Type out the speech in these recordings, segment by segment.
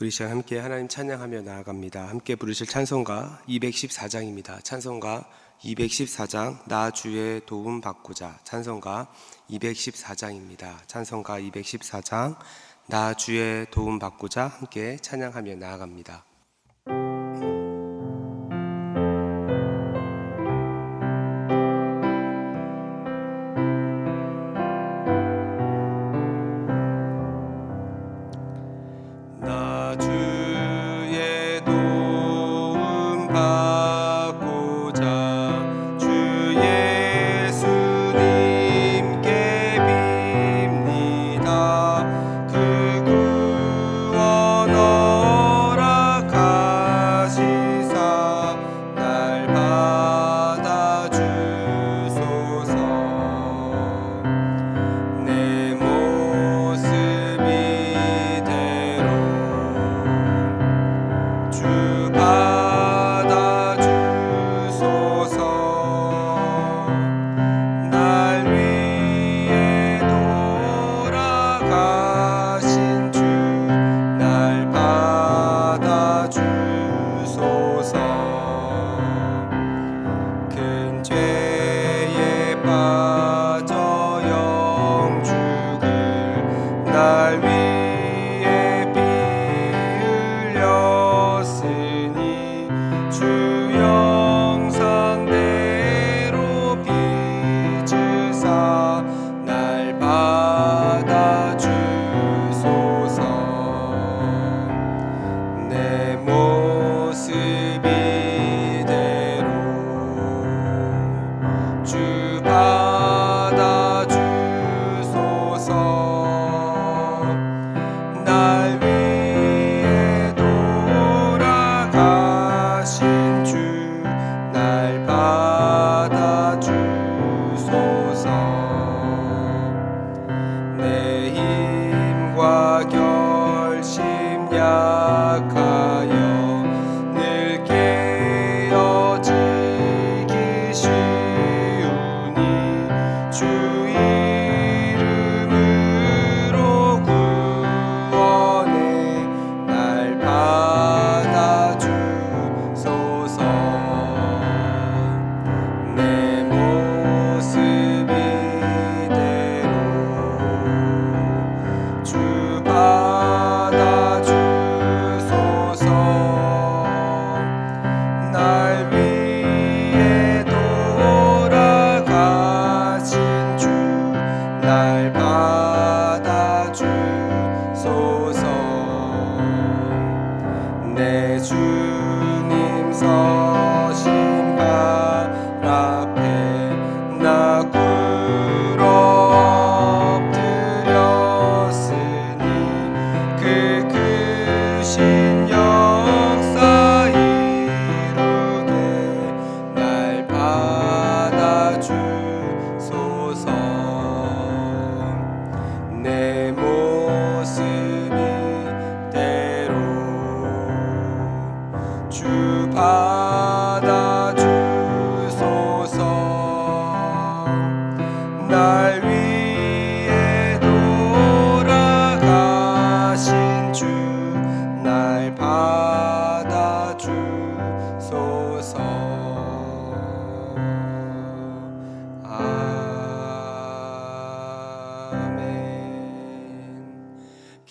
우리 시간 함께 하나님 찬양하며 나아갑니다. 함께 부르실 찬송가 214장입니다. 찬송가 214장 나 주의 도움 받고자. 찬송가 214장입니다. 찬송가 214장 나 주의 도움 받고자 함께 찬양하며 나아갑니다.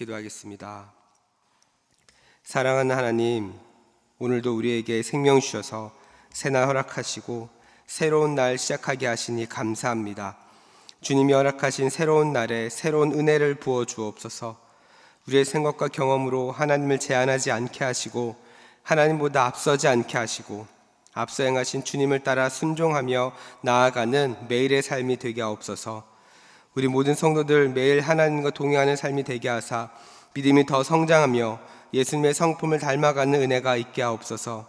기도하겠습니다. 사랑하는 하나님, 오늘도 우리에게 생명 주셔서 새날 허락하시고 새로운 날 시작하게 하시니 감사합니다. 주님이 허락하신 새로운 날에 새로운 은혜를 부어 주옵소서. 우리의 생각과 경험으로 하나님을 제한하지 않게 하시고 하나님보다 앞서지 않게 하시고 앞서 행하신 주님을 따라 순종하며 나아가는 매일의 삶이 되게 하옵소서. 우리 모든 성도들 매일 하나님과 동행하는 삶이 되게 하사 믿음이 더 성장하며 예수님의 성품을 닮아가는 은혜가 있게 하옵소서.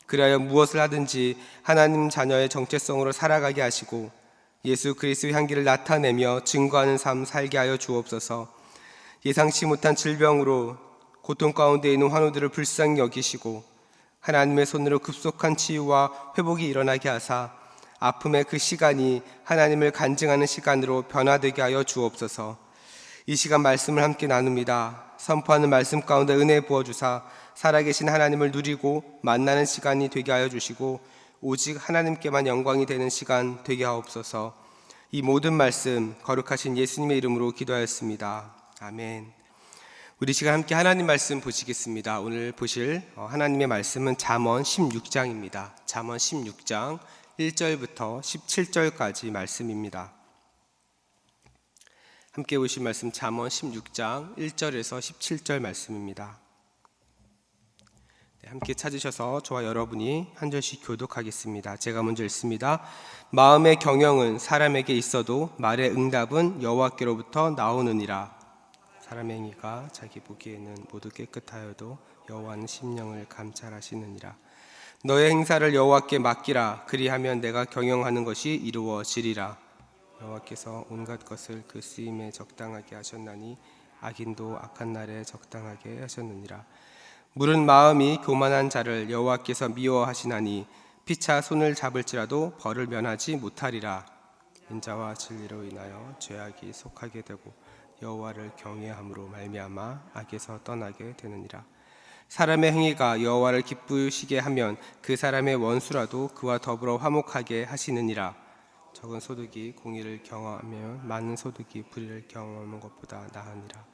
그리하여 무엇을 하든지 하나님 자녀의 정체성으로 살아가게 하시고 예수 그리스도의 향기를 나타내며 증거하는 삶 살게 하여 주옵소서. 예상치 못한 질병으로 고통 가운데 있는 환우들을 불쌍히 여기시고 하나님의 손으로 급속한 치유와 회복이 일어나게 하사 아픔의 그 시간이 하나님을 간증하는 시간으로 변화되게 하여 주옵소서. 이 시간 말씀을 함께 나눕니다. 선포하는 말씀 가운데 은혜 부어주사 살아계신 하나님을 누리고 만나는 시간이 되게 하여 주시고 오직 하나님께만 영광이 되는 시간 되게 하옵소서. 이 모든 말씀 거룩하신 예수님의 이름으로 기도하였습니다. 아멘. 우리 시간 함께 하나님 말씀 보시겠습니다. 오늘 보실 하나님의 말씀은 잠언 16장입니다. 잠언 16장 1절부터 17절까지 말씀입니다. 함께 보실 말씀 잠언 16장 1절에서 17절 말씀입니다. 함께 찾으셔서 저와 여러분이 한 절씩 교독하겠습니다. 제가 먼저 읽습니다. 마음의 경영은 사람에게 있어도 말의 응답은 여호와께로부터 나오느니라. 사람의 행위가 자기 보기에는 모두 깨끗하여도 여호와는 심령을 감찰하시느니라. 너의 행사를 여호와께 맡기라. 그리하면 내가 경영하는 것이 이루어지리라. 여호와께서 온갖 것을 그 쓰임에 적당하게 하셨나니 악인도 악한 날에 적당하게 하셨느니라. 물은 마음이 교만한 자를 여호와께서 미워하시나니 피차 손을 잡을지라도 벌을 면하지 못하리라. 인자와 진리로 인하여 죄악이 속하게 되고 여호와를 경외함으로 말미암아 악에서 떠나게 되느니라. 사람의 행위가 여호와를 기쁘시게 하면 그 사람의 원수라도 그와 더불어 화목하게 하시느니라. 적은 소득이 공의를 경험하면 많은 소득이 불의를 경험하는 것보다 나으니라.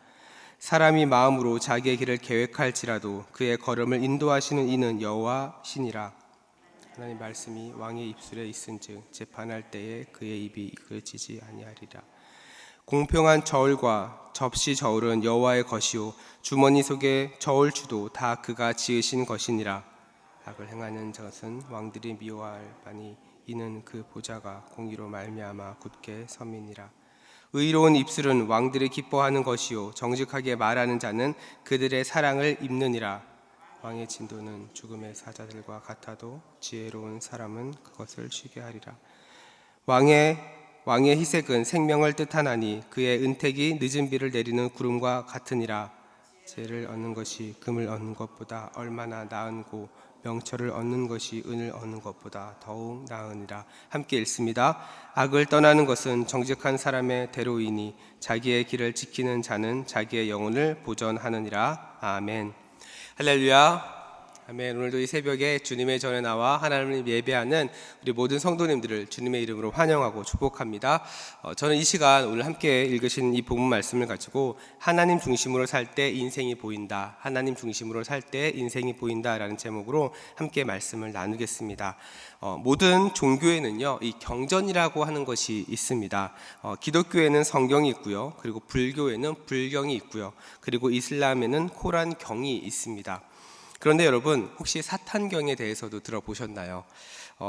사람이 마음으로 자기의 길을 계획할지라도 그의 걸음을 인도하시는 이는 여호와시니라. 하나님 말씀이 왕의 입술에 있은즉 재판할 때에 그의 입이 이끌지지 아니하리라. 공평한 저울과 접시 저울은 여호와의 것이요 주머니 속의 저울추도 다 그가 지으신 것이니라. 악을 행하는 것은 왕들이 미워할 바니 이는 그 보좌가 공의로 말미암아 굳게 섬이니라. 의로운 입술은 왕들이 기뻐하는 것이요 정직하게 말하는 자는 그들의 사랑을 입느니라. 왕의 진도는 죽음의 사자들과 같아도 지혜로운 사람은 그것을 쉬게 하리라. 왕의 희색은 생명을 뜻하나니 그의 은택이 늦은 비를 내리는 구름과 같으니라. 죄를 얻는 것이 금을 얻는 것보다 얼마나 나은고 명철을 얻는 것이 은을 얻는 것보다 더욱 나으니라. 함께 읽습니다. 악을 떠나는 것은 정직한 사람의 대로이니 자기의 길을 지키는 자는 자기의 영혼을 보전하느니라. 아멘. 할렐루야. 아멘. 오늘도 이 새벽에 주님의 전에 나와 하나님을 예배하는 우리 모든 성도님들을 주님의 이름으로 환영하고 축복합니다. 저는 이 시간 오늘 함께 읽으신 이 본문 말씀을 가지고 하나님 중심으로 살 때 인생이 보인다, 하나님 중심으로 살 때 인생이 보인다라는 제목으로 함께 말씀을 나누겠습니다. 모든 종교에는요 이 경전이라고 하는 것이 있습니다. 기독교에는 성경이 있고요, 그리고 불교에는 불경이 있고요, 그리고 이슬람에는 코란경이 있습니다. 그런데 여러분 혹시 사탄경에 대해서도 들어보셨나요?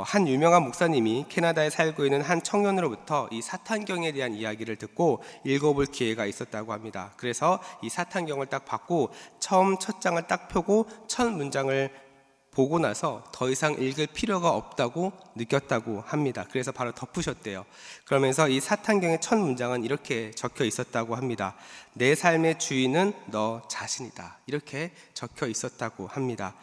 한 유명한 목사님이 캐나다에 살고 있는 한 청년으로부터 이 사탄경에 대한 이야기를 듣고 읽어볼 기회가 있었다고 합니다. 그래서 이 사탄경을 딱 받고 처음 첫 장을 딱 펴고 첫 문장을 보고 나서 더 이상 읽을 필요가 없다고 느꼈다고 합니다. 그래서 바로 덮으셨대요. 그러면서 이 사탄경의 첫 문장은 이렇게 적혀 있었다고 합니다. 내 삶의 주인은 너 자신이다. 이렇게 적혀 있었다고 합니다.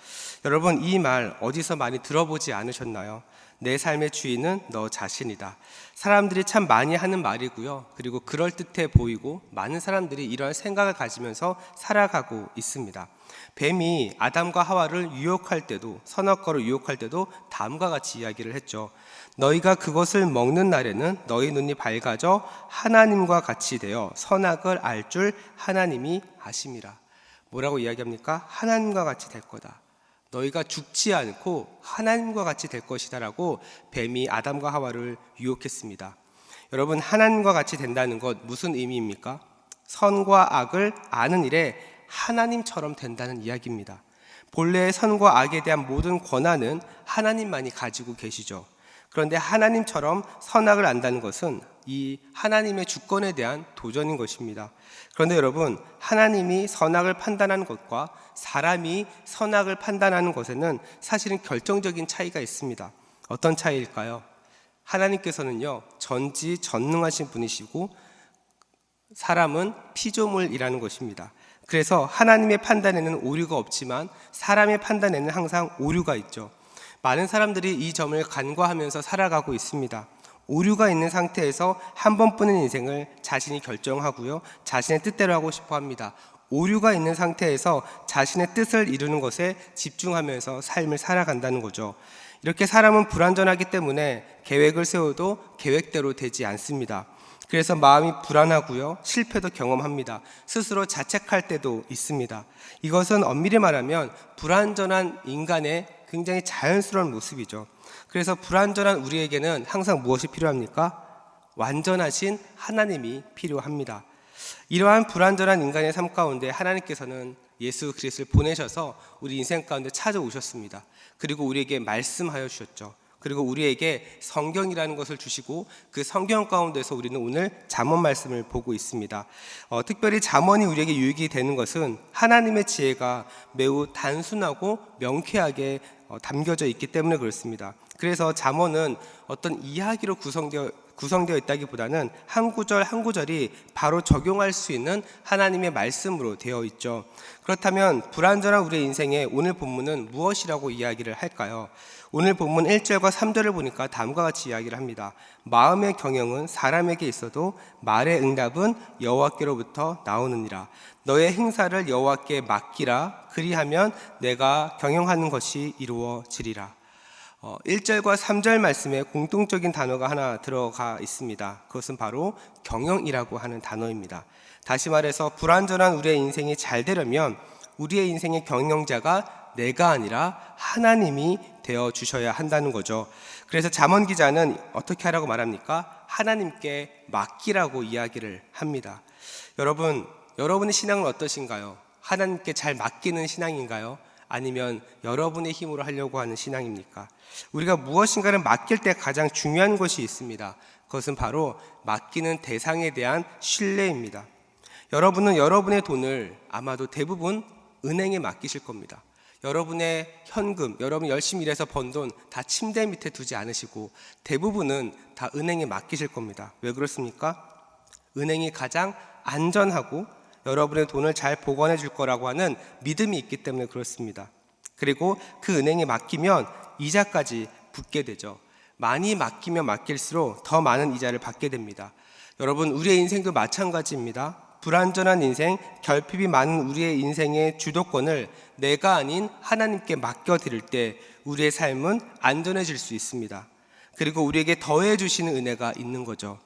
여러분 이 말 어디서 많이 들어보지 않으셨나요? 내 삶의 주인은 너 자신이다. 사람들이 참 많이 하는 말이고요. 그리고 그럴듯해 보이고 많은 사람들이 이런 생각을 가지면서 살아가고 있습니다. 뱀이 아담과 하와를 유혹할 때도, 선악과로 유혹할 때도 다음과 같이 이야기를 했죠. 너희가 그것을 먹는 날에는 너희 눈이 밝아져 하나님과 같이 되어 선악을 알 줄 하나님이 아심이라. 뭐라고 이야기합니까? 하나님과 같이 될 거다. 너희가 죽지 않고 하나님과 같이 될 것이다 라고 뱀이 아담과 하와를 유혹했습니다. 여러분 하나님과 같이 된다는 것 무슨 의미입니까? 선과 악을 아는 일에 하나님처럼 된다는 이야기입니다. 본래의 선과 악에 대한 모든 권한은 하나님만이 가지고 계시죠. 그런데 하나님처럼 선악을 안다는 것은 이 하나님의 주권에 대한 도전인 것입니다. 그런데 여러분 하나님이 선악을 판단하는 것과 사람이 선악을 판단하는 것에는 사실은 결정적인 차이가 있습니다. 어떤 차이일까요? 하나님께서는요 전지전능하신 분이시고 사람은 피조물이라는 것입니다. 그래서 하나님의 판단에는 오류가 없지만 사람의 판단에는 항상 오류가 있죠. 많은 사람들이 이 점을 간과하면서 살아가고 있습니다. 오류가 있는 상태에서 한 번뿐인 인생을 자신이 결정하고요, 자신의 뜻대로 하고 싶어 합니다. 오류가 있는 상태에서 자신의 뜻을 이루는 것에 집중하면서 삶을 살아간다는 거죠. 이렇게 사람은 불완전하기 때문에 계획을 세워도 계획대로 되지 않습니다. 그래서 마음이 불안하고요, 실패도 경험합니다. 스스로 자책할 때도 있습니다. 이것은 엄밀히 말하면 불완전한 인간의 굉장히 자연스러운 모습이죠. 그래서 불완전한 우리에게는 항상 무엇이 필요합니까? 완전하신 하나님이 필요합니다. 이러한 불완전한 인간의 삶 가운데 하나님께서는 예수 그리스도를 보내셔서 우리 인생 가운데 찾아오셨습니다. 그리고 우리에게 말씀하여 주셨죠. 그리고 우리에게 성경이라는 것을 주시고 그 성경 가운데서 우리는 오늘 잠언 말씀을 보고 있습니다. 특별히 잠언이 우리에게 유익이 되는 것은 하나님의 지혜가 매우 단순하고 명쾌하게 담겨져 있기 때문에 그렇습니다. 그래서 잠언은 어떤 이야기로 구성되어 있다기보다는 한 구절 한 구절이 바로 적용할 수 있는 하나님의 말씀으로 되어 있죠. 그렇다면 불완전한 우리의 인생에 오늘 본문은 무엇이라고 이야기를 할까요? 오늘 본문 1절과 3절을 보니까 다음과 같이 이야기를 합니다. 마음의 경영은 사람에게 있어도 말의 응답은 여호와께로부터 나오느니라. 너의 행사를 여호와께 맡기라. 그리하면 내가 경영하는 것이 이루어지리라. 1절과 3절 말씀에 공통적인 단어가 하나 들어가 있습니다. 그것은 바로 경영이라고 하는 단어입니다. 다시 말해서 불완전한 우리의 인생이 잘 되려면 우리의 인생의 경영자가 내가 아니라 하나님이 되어 주셔야 한다는 거죠. 그래서 잠언 기자는 어떻게 하라고 말합니까? 하나님께 맡기라고 이야기를 합니다. 여러분의 신앙은 어떠신가요? 하나님께 잘 맡기는 신앙인가요? 아니면 여러분의 힘으로 하려고 하는 신앙입니까? 우리가 무엇인가를 맡길 때 가장 중요한 것이 있습니다. 그것은 바로 맡기는 대상에 대한 신뢰입니다. 여러분은 여러분의 돈을 아마도 대부분 은행에 맡기실 겁니다. 여러분의 현금, 여러분 열심히 일해서 번 돈 다 침대 밑에 두지 않으시고 대부분은 다 은행에 맡기실 겁니다. 왜 그렇습니까? 은행이 가장 안전하고 여러분의 돈을 잘 보관해 줄 거라고 하는 믿음이 있기 때문에 그렇습니다. 그리고 그 은행에 맡기면 이자까지 붙게 되죠. 많이 맡기면 맡길수록 더 많은 이자를 받게 됩니다. 여러분, 우리의 인생도 마찬가지입니다. 불완전한 인생, 결핍이 많은 우리의 인생의 주도권을 내가 아닌 하나님께 맡겨드릴 때 우리의 삶은 안전해질 수 있습니다. 그리고 우리에게 더해 주시는 은혜가 있는 거죠.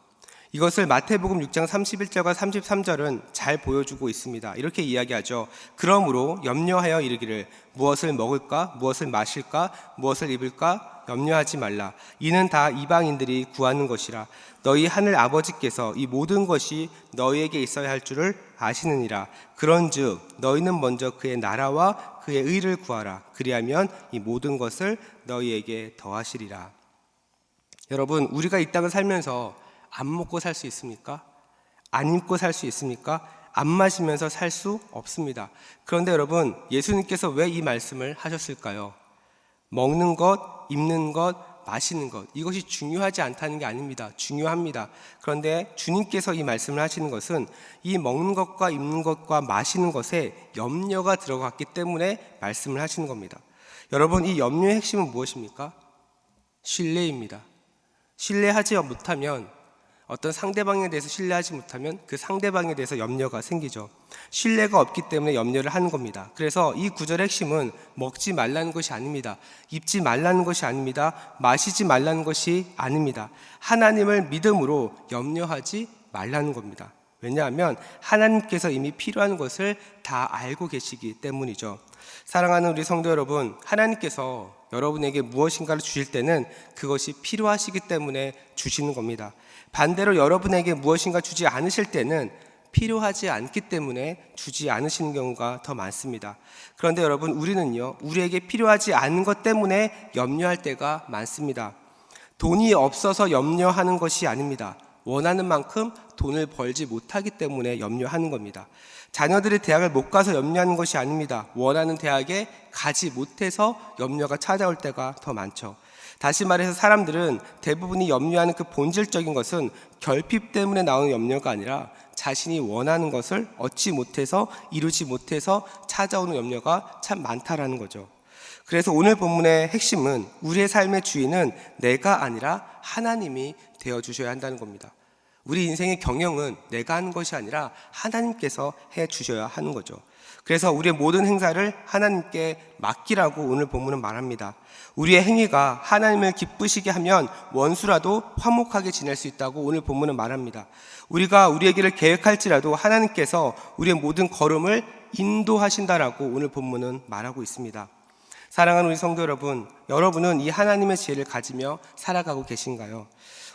이것을 마태복음 6장 31절과 33절은 잘 보여주고 있습니다. 이렇게 이야기하죠. 그러므로 염려하여 이르기를 무엇을 먹을까, 무엇을 마실까, 무엇을 입을까 염려하지 말라. 이는 다 이방인들이 구하는 것이라. 너희 하늘 아버지께서 이 모든 것이 너희에게 있어야 할 줄을 아시느니라. 그런즉 너희는 먼저 그의 나라와 그의 의를 구하라. 그리하면 이 모든 것을 너희에게 더하시리라. 여러분, 우리가 이 땅을 살면서 안 먹고 살 수 있습니까? 안 입고 살 수 있습니까? 안 마시면서 살 수 없습니다. 그런데 여러분, 예수님께서 왜 이 말씀을 하셨을까요? 먹는 것, 입는 것, 마시는 것, 이것이 중요하지 않다는 게 아닙니다. 중요합니다. 그런데 주님께서 이 말씀을 하시는 것은 이 먹는 것과 입는 것과 마시는 것에 염려가 들어갔기 때문에 말씀을 하시는 겁니다. 여러분, 이 염려의 핵심은 무엇입니까? 신뢰입니다. 신뢰하지 못하면, 어떤 상대방에 대해서 신뢰하지 못하면 그 상대방에 대해서 염려가 생기죠. 신뢰가 없기 때문에 염려를 하는 겁니다. 그래서 이 구절의 핵심은 먹지 말라는 것이 아닙니다. 입지 말라는 것이 아닙니다. 마시지 말라는 것이 아닙니다. 하나님을 믿음으로 염려하지 말라는 겁니다. 왜냐하면 하나님께서 이미 필요한 것을 다 알고 계시기 때문이죠. 사랑하는 우리 성도 여러분, 하나님께서 여러분에게 무엇인가를 주실 때는 그것이 필요하시기 때문에 주시는 겁니다. 반대로 여러분에게 무엇인가 주지 않으실 때는 필요하지 않기 때문에 주지 않으시는 경우가 더 많습니다. 그런데 여러분, 우리는요, 우리에게 필요하지 않은 것 때문에 염려할 때가 많습니다. 돈이 없어서 염려하는 것이 아닙니다. 원하는 만큼 돈을 벌지 못하기 때문에 염려하는 겁니다. 자녀들이 대학을 못 가서 염려하는 것이 아닙니다. 원하는 대학에 가지 못해서 염려가 찾아올 때가 더 많죠. 다시 말해서 사람들은 대부분이 염려하는 그 본질적인 것은 결핍 때문에 나오는 염려가 아니라 자신이 원하는 것을 얻지 못해서, 이루지 못해서 찾아오는 염려가 참 많다라는 거죠. 그래서 오늘 본문의 핵심은 우리의 삶의 주인은 내가 아니라 하나님이 되어 주셔야 한다는 겁니다. 우리 인생의 경영은 내가 하는 것이 아니라 하나님께서 해 주셔야 하는 거죠. 그래서 우리의 모든 행사를 하나님께 맡기라고 오늘 본문은 말합니다. 우리의 행위가 하나님을 기쁘시게 하면 원수라도 화목하게 지낼 수 있다고 오늘 본문은 말합니다. 우리가 우리의 길을 계획할지라도 하나님께서 우리의 모든 걸음을 인도하신다라고 오늘 본문은 말하고 있습니다. 사랑하는 우리 성도 여러분, 여러분은 이 하나님의 지혜를 가지며 살아가고 계신가요?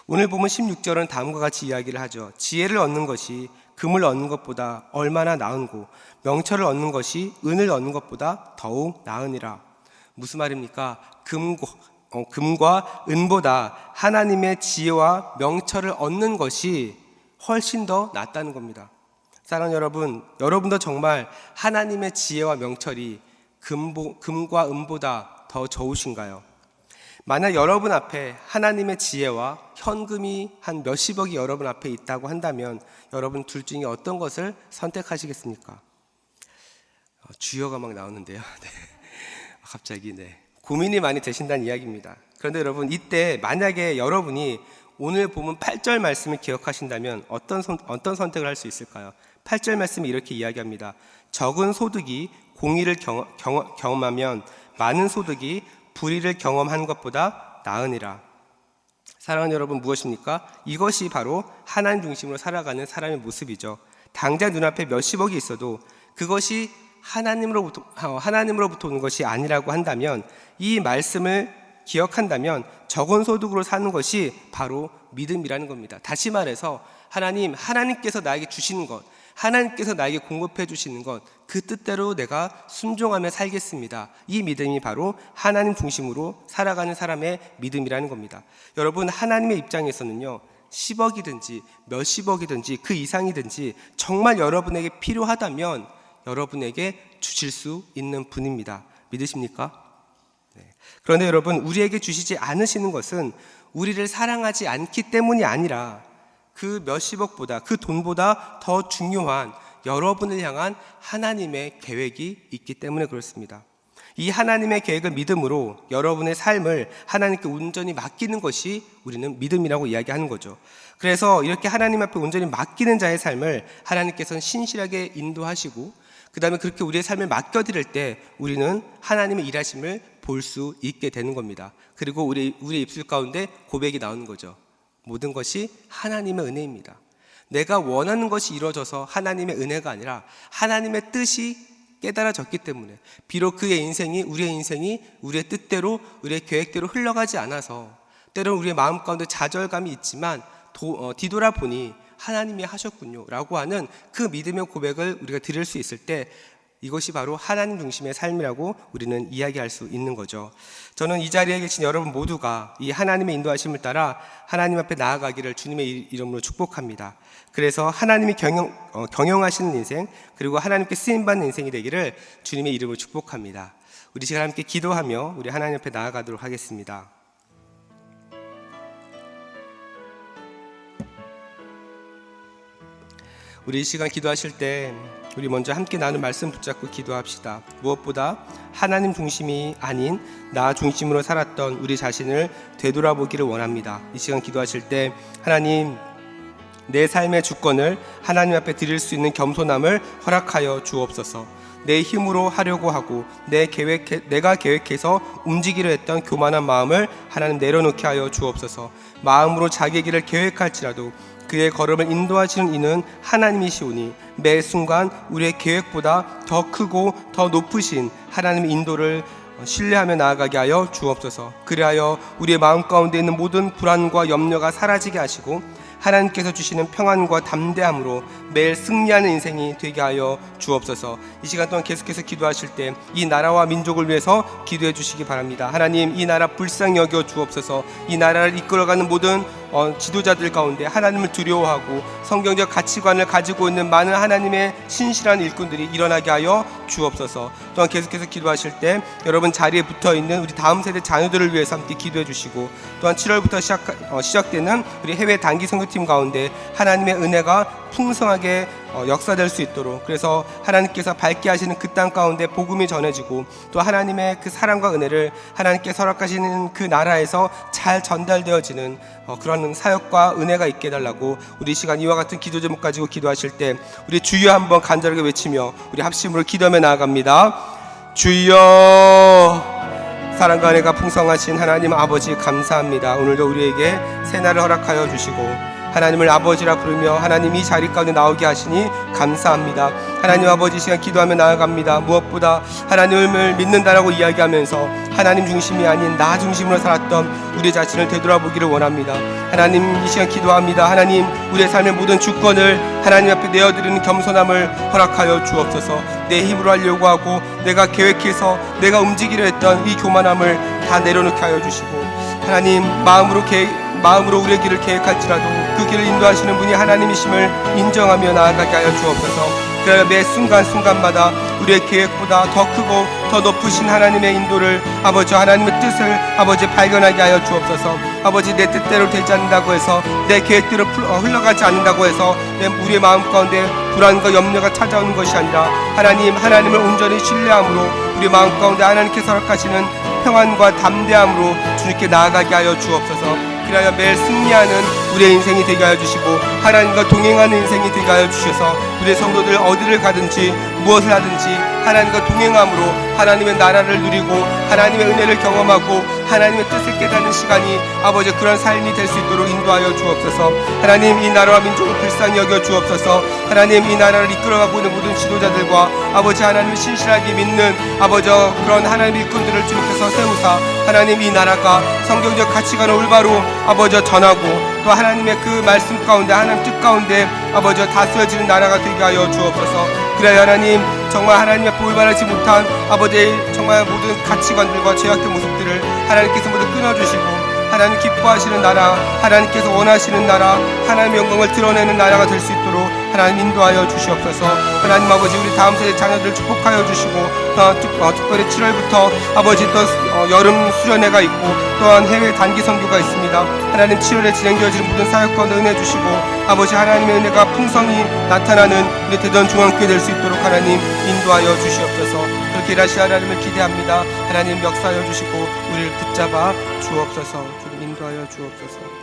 오늘 보면 16절은 다음과 같이 이야기를 하죠. 지혜를 얻는 것이 금을 얻는 것보다 얼마나 나은고 명철을 얻는 것이 은을 얻는 것보다 더욱 나으니라. 무슨 말입니까? 금과 은보다 하나님의 지혜와 명철을 얻는 것이 훨씬 더 낫다는 겁니다. 사랑하는 여러분, 여러분도 정말 하나님의 지혜와 명철이 금과 은보다 더 좋으신가요? 만약 여러분 앞에 하나님의 지혜와 현금이 한 몇십억이 여러분 앞에 있다고 한다면 여러분 둘 중에 어떤 것을 선택하시겠습니까? 주여가 막 나오는데요. 네. 갑자기 고민이 많이 되신다는 이야기입니다. 그런데 여러분, 이때 만약에 여러분이 오늘 보면 8절 말씀을 기억하신다면 어떤 선택을 할 수 있을까요? 8절 말씀이 이렇게 이야기합니다. 적은 소득이 공의를 경험하면 많은 소득이 불의를 경험하는 것보다 나으니라. 사랑하는 여러분, 무엇입니까? 이것이 바로 하나님 중심으로 살아가는 사람의 모습이죠. 당장 눈앞에 몇십억이 있어도 그것이 하나님으로부터 오는 것이 아니라고 한다면, 이 말씀을 기억한다면 적은 소득으로 사는 것이 바로 믿음이라는 겁니다. 다시 말해서 하나님께서 나에게 주시는 것, 하나님께서 나에게 공급해 주시는 것, 그 뜻대로 내가 순종하며 살겠습니다. 이 믿음이 바로 하나님 중심으로 살아가는 사람의 믿음이라는 겁니다. 여러분, 하나님의 입장에서는요, 10억이든지 몇십억이든지 그 이상이든지 정말 여러분에게 필요하다면 여러분에게 주실 수 있는 분입니다. 믿으십니까? 네. 그런데 여러분, 우리에게 주시지 않으시는 것은 우리를 사랑하지 않기 때문이 아니라 그 몇십억보다, 그 돈보다 더 중요한 여러분을 향한 하나님의 계획이 있기 때문에 그렇습니다. 이 하나님의 계획을 믿음으로 여러분의 삶을 하나님께 온전히 맡기는 것이 우리는 믿음이라고 이야기하는 거죠. 그래서 이렇게 하나님 앞에 온전히 맡기는 자의 삶을 하나님께서는 신실하게 인도하시고, 그 다음에 그렇게 우리의 삶을 맡겨드릴 때 우리는 하나님의 일하심을 볼 수 있게 되는 겁니다. 그리고 우리의 입술 가운데 고백이 나오는 거죠. 모든 것이 하나님의 은혜입니다. 내가 원하는 것이 이루어져서 하나님의 은혜가 아니라 하나님의 뜻이 깨달아졌기 때문에, 비록 우리의 인생이 우리의 뜻대로, 우리의 계획대로 흘러가지 않아서 때로는 우리의 마음 가운데 좌절감이 있지만 뒤돌아보니 하나님이 하셨군요 라고 하는 그 믿음의 고백을 우리가 드릴 수 있을 때, 이것이 바로 하나님 중심의 삶이라고 우리는 이야기할 수 있는 거죠. 저는 이 자리에 계신 여러분 모두가 이 하나님의 인도하심을 따라 하나님 앞에 나아가기를 주님의 이름으로 축복합니다. 그래서 하나님이 경영하시는 인생, 그리고 하나님께 쓰임받는 인생이 되기를 주님의 이름으로 축복합니다. 우리 시간 함께 기도하며 우리 하나님 앞에 나아가도록 하겠습니다. 우리 이 시간 기도하실 때 우리 먼저 함께 나눈 말씀 붙잡고 기도합시다. 무엇보다 하나님 중심이 아닌 나 중심으로 살았던 우리 자신을 되돌아보기를 원합니다. 이 시간 기도하실 때 하나님, 내 삶의 주권을 하나님 앞에 드릴 수 있는 겸손함을 허락하여 주옵소서. 내 힘으로 하려고 하고 내가 계획해서 움직이려 했던 교만한 마음을 하나님 내려놓게 하여 주옵소서. 마음으로 자기 길을 계획할지라도 그의 걸음을 인도하시는 이는 하나님이시오니 매 순간 우리의 계획보다 더 크고 더 높으신 하나님의 인도를 신뢰하며 나아가게 하여 주옵소서. 그리하여 우리의 마음 가운데 있는 모든 불안과 염려가 사라지게 하시고 하나님께서 주시는 평안과 담대함으로 매일 승리하는 인생이 되게 하여 주옵소서. 이 시간 동안 계속해서 기도하실 때 이 나라와 민족을 위해서 기도해 주시기 바랍니다. 하나님, 이 나라 불쌍히 여겨 주옵소서. 이 나라를 이끌어가는 모든 지도자들 가운데 하나님을 두려워하고 성경적 가치관을 가지고 있는 많은 하나님의 신실한 일꾼들이 일어나게 하여 주옵소서. 또한 계속해서 기도하실 때 여러분 자리에 붙어있는 우리 다음 세대 자녀들을 위해서 함께 기도해 주시고, 또한 7월부터 시작되는 우리 해외 단기 선교팀 가운데 하나님의 은혜가 풍성하게 역사될 수 있도록, 그래서 하나님께서 밝게 하시는 그 땅 가운데 복음이 전해지고 또 하나님의 그 사랑과 은혜를 하나님께서 허락하시는 그 나라에서 잘 전달되어지는 그런 사역과 은혜가 있게 해달라고, 우리 시간 이와 같은 기도 제목 가지고 기도하실 때 우리 주여 한번 간절하게 외치며 우리 합심으로 기도하며 나아갑니다. 주여, 사랑과 은혜가 풍성하신 하나님 아버지 감사합니다. 오늘도 우리에게 새날을 허락하여 주시고 하나님을 아버지라 부르며 하나님 이 자리 가운데 나오게 하시니 감사합니다. 하나님 아버지, 시간 기도하며 나아갑니다. 무엇보다 하나님을 믿는다라고 이야기하면서 하나님 중심이 아닌 나 중심으로 살았던 우리 자신을 되돌아보기를 원합니다. 하나님, 이 시간 기도합니다. 하나님, 우리의 삶의 모든 주권을 하나님 앞에 내어드리는 겸손함을 허락하여 주옵소서. 내 힘으로 하려고 하고 내가 계획해서 내가 움직이려 했던 이 교만함을 다 내려놓게 하여 주시고, 하나님, 마음으로 우리의 길을 계획할지라도 그 길을 인도하시는 분이 하나님이심을 인정하며 나아가게 하여 주옵소서. 그래야 매 순간순간마다 우리의 계획보다 더 크고 더 높으신 하나님의 인도를, 아버지 하나님의 뜻을 아버지 발견하게 하여 주옵소서. 아버지, 내 뜻대로 되지 않는다고 해서, 내 계획대로 흘러가지 않는다고 해서 우리의 마음 가운데 불안과 염려가 찾아오는 것이 아니라 하나님을 온전히 신뢰함으로 우리 마음 가운데 하나님께서 허락하시는 평안과 담대함으로 주님께 나아가게 하여 주옵소서. 그래야 매일 승리하는 우리의 인생이 되게 하여 주시고 하나님과 동행하는 인생이 되게 하여 주셔서 우리의 성도들 어디를 가든지 무엇을 하든지 하나님과 동행함으로 하나님의 나라를 누리고 하나님의 은혜를 경험하고 하나님의 뜻을 깨닫는 시간이 아버지 그런 삶이 될 수 있도록 인도하여 주옵소서. 하나님, 이 나라와 민족을 불쌍히 여겨 주옵소서. 하나님, 이 나라를 이끌어가고 있는 모든 지도자들과 아버지 하나님을 신실하게 믿는 아버지 그런 하나님의 일꾼들을 주님께서 세우사 하나님, 이 나라가 성경적 가치관을 올바로 아버지 전하고 또 하나님의 그 말씀 가운데 하나님 뜻 가운데 아버지 다스려지는 나라가 되게 하여 주옵소서. 그래야 하나님, 정말 하나님 앞에 올바르지 못한 아버지의 정말 모든 가치관들과 죄악된 모습들을 하나님께서 모두 끊어주시고 하나님 기뻐하시는 나라, 하나님께서 원하시는 나라, 하나님의 영광을 드러내는 나라가 될 수 있도록 하나님 인도하여 주시옵소서. 하나님 아버지, 우리 다음 세대 자녀들 축복하여 주시고 특별히 7월부터 아버지 또 여름 수련회가 있고 또한 해외 단기 선교가 있습니다. 하나님, 7월에 진행되어지는 모든 사역 가운데 은혜 주시고 아버지 하나님의 은혜가 풍성히 나타나는 우리 대전 중앙교회 될 수 있도록 하나님 인도하여 주시옵소서. 그렇게 일하시 하나님을 기대합니다. 하나님 역사하여 주시고 우리를 붙잡아 주옵소서. 주님 인도하여 주옵소서.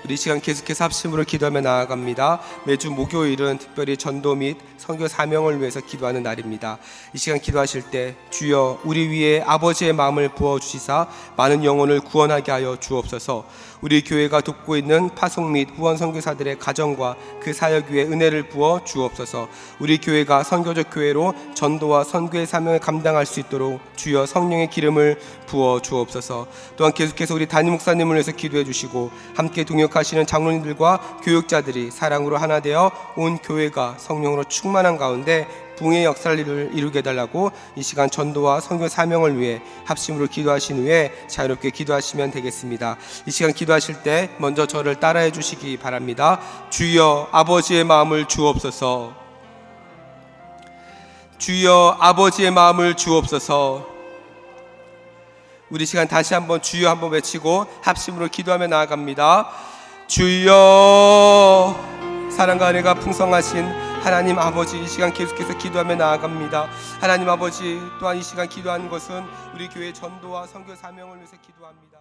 우리 시간 계속해서 합심으로 기도하며 나아갑니다. 매주 목요일은 특별히 전도 및 선교 사명을 위해서 기도하는 날입니다. 이 시간 기도하실 때 주여 우리 위에 아버지의 마음을 부어주시사 많은 영혼을 구원하게 하여 주옵소서. 우리 교회가 돕고 있는 파송 및 후원 선교사들의 가정과 그 사역 위에 은혜를 부어 주옵소서. 우리 교회가 선교적 교회로 전도와 선교의 사명을 감당할 수 있도록 주여 성령의 기름을 부어 주옵소서. 또한 계속해서 우리 담임 목사님을 위해서 기도해 주시고 함께 동역하시는 장로님들과 교육자들이 사랑으로 하나 되어 온 교회가 성령으로 충만한 가운데 붕의 역사를 이루게 해달라고 이 시간 전도와 선교 사명을 위해 합심으로 기도하신 후에 자유롭게 기도하시면 되겠습니다. 이 시간 기도하실 때 먼저 저를 따라해 주시기 바랍니다. 주여 아버지의 마음을 주옵소서. 주여 아버지의 마음을 주옵소서. 우리 시간 다시 한번 주여 한번 외치고 합심으로 기도하며 나아갑니다. 주여, 사랑과 은혜가 풍성하신 하나님 아버지, 이 시간 계속해서 기도하며 나아갑니다. 하나님 아버지, 또한 이 시간 기도하는 것은 우리 교회 전도와 선교 사명을 위해서 기도합니다.